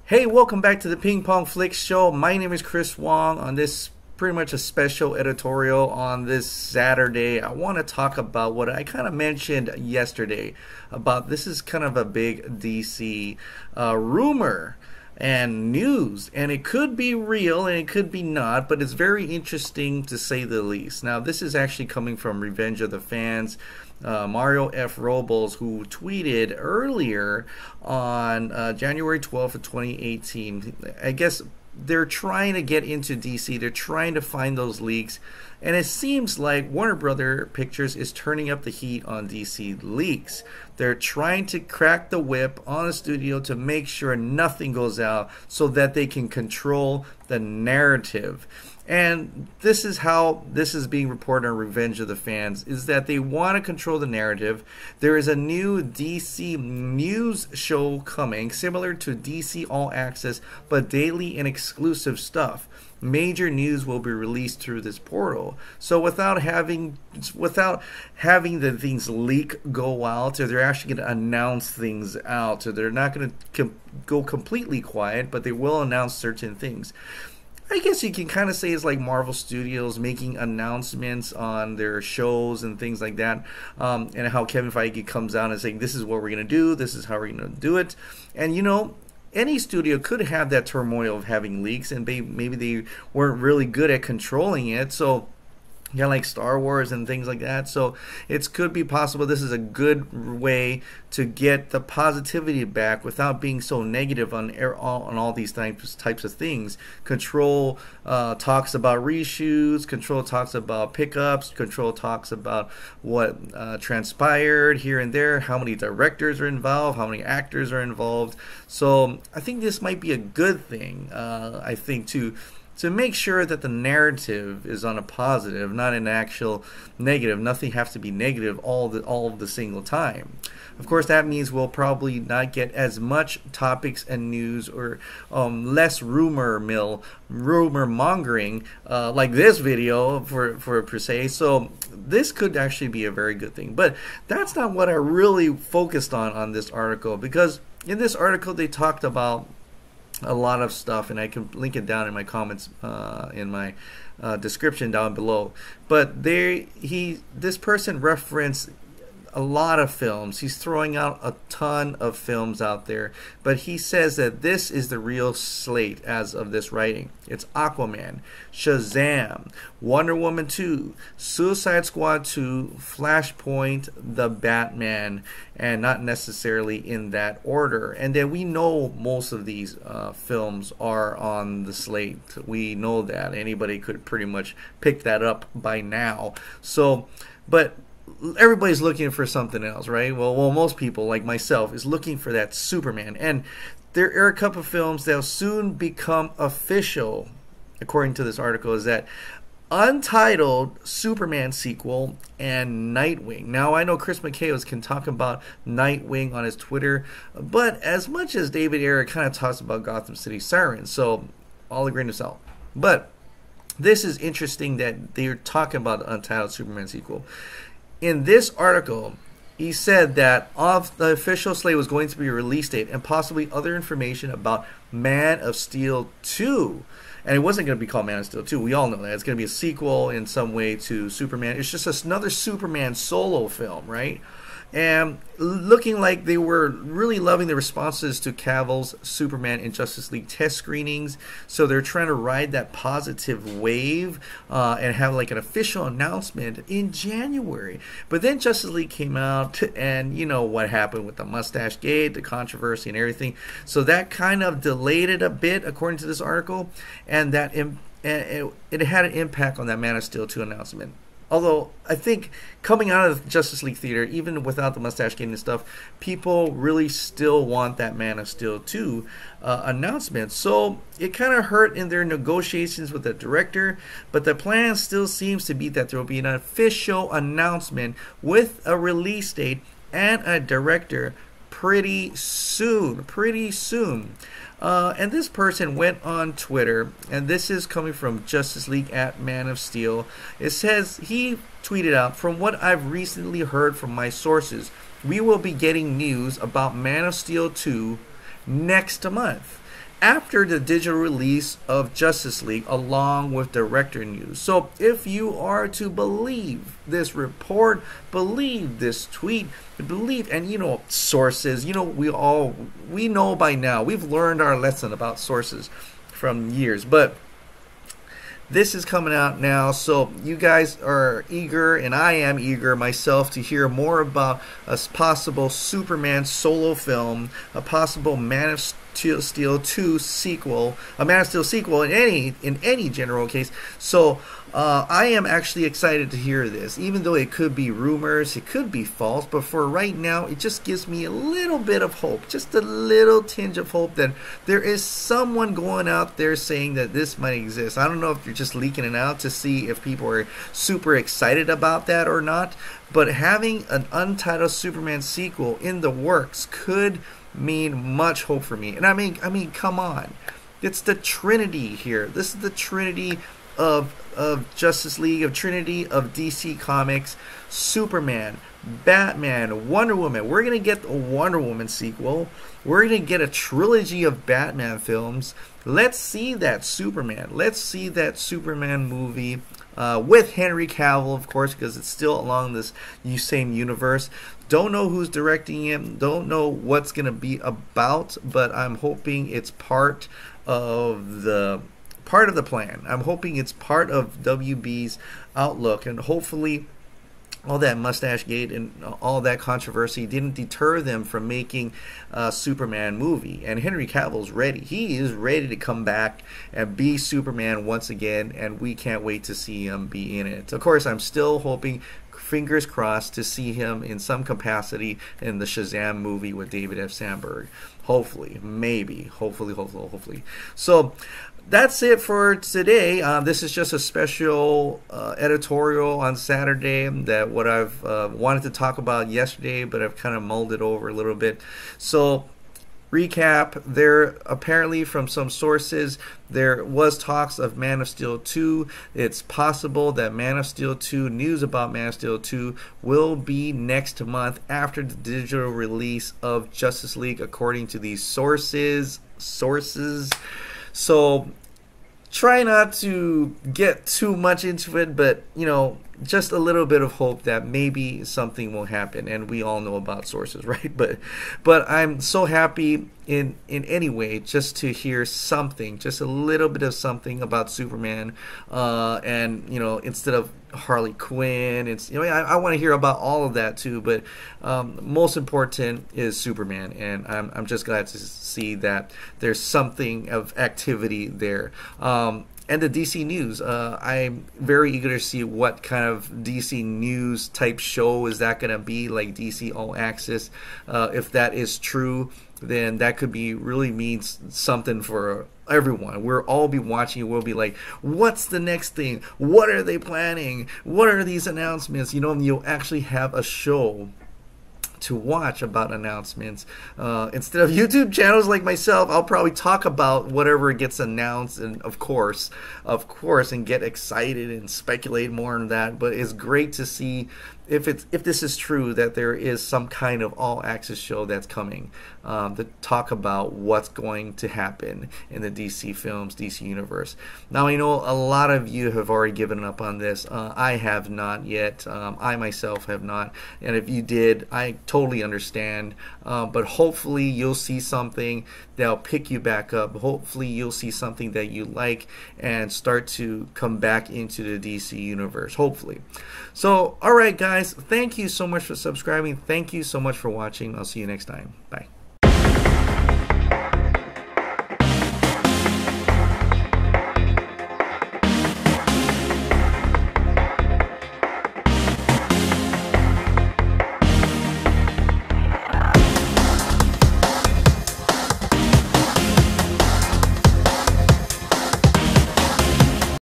Hey, welcome back to the Ping Pong Flicks Show. My name is Chris Wong. On this pretty much a special editorial on this Saturday, I want to talk about what I kind of mentioned yesterday about this is kind of a big DC rumor and news, and it could be real and it could be not, but it's very interesting to say the least. Now, this is actually coming from Revenge of the Fans. Mario F. Robles, who tweeted earlier on January 12th of 2018. I guess they're trying to get into DC. They're trying to find those leaks. And it seems like Warner Brother Pictures is turning up the heat on DC leaks. They're trying to crack the whip on the studio to make sure nothing goes out so that they can control the narrative. And this is how this is being reported on Revenge of the Fans, is that they want to control the narrative. There is a new DC news show coming, similar to DC All Access, but daily and exclusive stuff. Major news will be released through this portal. So without having the things leak go out, or they're actually going to announce things out, so they're not going to go completely quiet, but they will announce certain things. I guess you can kind of say it's like Marvel Studios making announcements on their shows and things like that, and how Kevin Feige comes out and saying, this is what we're going to do, this is how we're going to do it. And you know, any studio could have that turmoil of having leaks, and maybe they weren't really good at controlling it. So yeah, like Star Wars and things like that. So it could be possible this is a good way to get the positivity back without being so negative on all these types of things. Control talks about reshoots. Control talks about pickups. Control talks about what transpired here and there, how many directors are involved, how many actors are involved. So I think this might be a good thing, I think, to make sure that the narrative is on a positive, not an actual negative. Nothing has to be negative all of the single time. Of course, that means we'll probably not get as much topics and news, or less rumor mongering like this video for per se. So this could actually be a very good thing. But that's not what I really focused on this article, because in this article they talked about a lot of stuff, and I can link it down in my comments in my description down below. But this person referenced a lot of films. He's throwing out a ton of films out there, but he says that this is the real slate as of this writing. It's Aquaman, Shazam, Wonder Woman 2, Suicide Squad 2, Flashpoint, The Batman, and not necessarily in that order. And then we know most of these films are on the slate. We know that. Anybody could pretty much pick that up by now. So, but everybody's looking for something else, right? Well, most people, like myself, is looking for that Superman. And there are a couple of films that will soon become official, according to this article, is that Untitled Superman sequel and Nightwing. Now, I know Chris McKay can talk about Nightwing on his Twitter, but as much as David Ayer kind of talks about Gotham City Sirens, so all agree to sell. But this is interesting that they're talking about the Untitled Superman sequel. In this article, he said that the official slate was going to be a release date and possibly other information about Man of Steel 2. And it wasn't going to be called Man of Steel 2. We all know that. It's going to be a sequel in some way to Superman. It's just another Superman solo film, right? And looking like they were really loving the responses to Cavill's Superman and Justice League test screenings. So they're trying to ride that positive wave and have like an official announcement in January. But then Justice League came out, and you know what happened with the Mustache Gate, the controversy and everything. So that kind of delayed it a bit, according to this article. And that it had an impact on that Man of Steel 2 announcement. Although, I think coming out of the Justice League Theater, even without the Mustache Gate and stuff, people really still want that Man of Steel 2 announcement. So, it kind of hurt in their negotiations with the director, but the plan still seems to be that there will be an official announcement with a release date and a director pretty soon. And this person went on Twitter, and this is coming from Justice League at Man of Steel. It says, he tweeted out, "From what I've recently heard from my sources, we will be getting news about Man of Steel 2 next month. after the digital release of Justice League along with director news. So if you are to believe this report, believe this tweet, believe, and sources, we know by now, we've learned our lesson about sources from years, but this is coming out now, so you guys are eager, and I am eager myself to hear more about a possible Superman solo film, a possible Man of Steel 2 sequel, a Man of Steel sequel in any general case. So I am actually excited to hear this, even though it could be rumors, it could be false, but for right now, it just gives me a little bit of hope, just a little tinge of hope that there is someone going out there saying that this might exist. I don't know if you're just leaking it out to see if people are super excited about that or not, but having an untitled Superman sequel in the works could mean much hope for me. And I mean, come on. It's the Trinity here. This is the Trinity of Justice League, of Trinity of DC Comics: Superman, Batman, Wonder Woman. We're gonna get a Wonder Woman sequel. We're gonna get a trilogy of Batman films. Let's see that Superman. Let's see that Superman movie with Henry Cavill, of course, because it's still along this same universe. Don't know who's directing him. Don't know what's gonna be about, but I'm hoping it's part of the plan. I'm hoping it's part of WB's outlook, and hopefully all that mustache gate and all that controversy didn't deter them from making a Superman movie. And Henry Cavill's ready. He is ready to come back and be Superman once again, and we can't wait to see him be in it. Of course, I'm still hoping, fingers crossed, to see him in some capacity in the Shazam movie with David F. Sandberg. Hopefully, maybe, hopefully. So that's it for today. This is just a special editorial on Saturday that what I've wanted to talk about yesterday, but I've kind of mulled it over a little bit. So recap, there apparently from some sources there was talks of Man of Steel 2. It's possible that Man of Steel 2, news about Man of Steel 2 will be next month after the digital release of Justice League, according to these sources. So try not to get too much into it, but just a little bit of hope that maybe something will happen. And we all know about sources, right? But I'm so happy in any way just to hear something, just a little bit of something about Superman, and instead of Harley Quinn, it's I want to hear about all of that too, but most important is Superman, and I'm just glad to see that there's something of activity there. And the DC news, I'm very eager to see what kind of DC news type show is that going to be, like DC All Access. If that is true, then that could be really means something for everyone. We'll all be watching. We'll be like, what's the next thing? What are they planning? What are these announcements? You'll actually have a show to watch about announcements. Instead of YouTube channels like myself, I'll probably talk about whatever gets announced, and of course, and get excited and speculate more on that. But it's great to see if this is true, that there is some kind of all access show that's coming to talk about what's going to happen in the DC films, DC universe. Now, I know a lot of you have already given up on this. I have not yet. I myself have not. And if you did, I totally understand. But hopefully you'll see something that'll pick you back up. Hopefully you'll see something that you like and start to come back into the DC universe. Hopefully. So, all right, guys. Thank you so much for subscribing. Thank you so much for watching. I'll see you next time. Bye.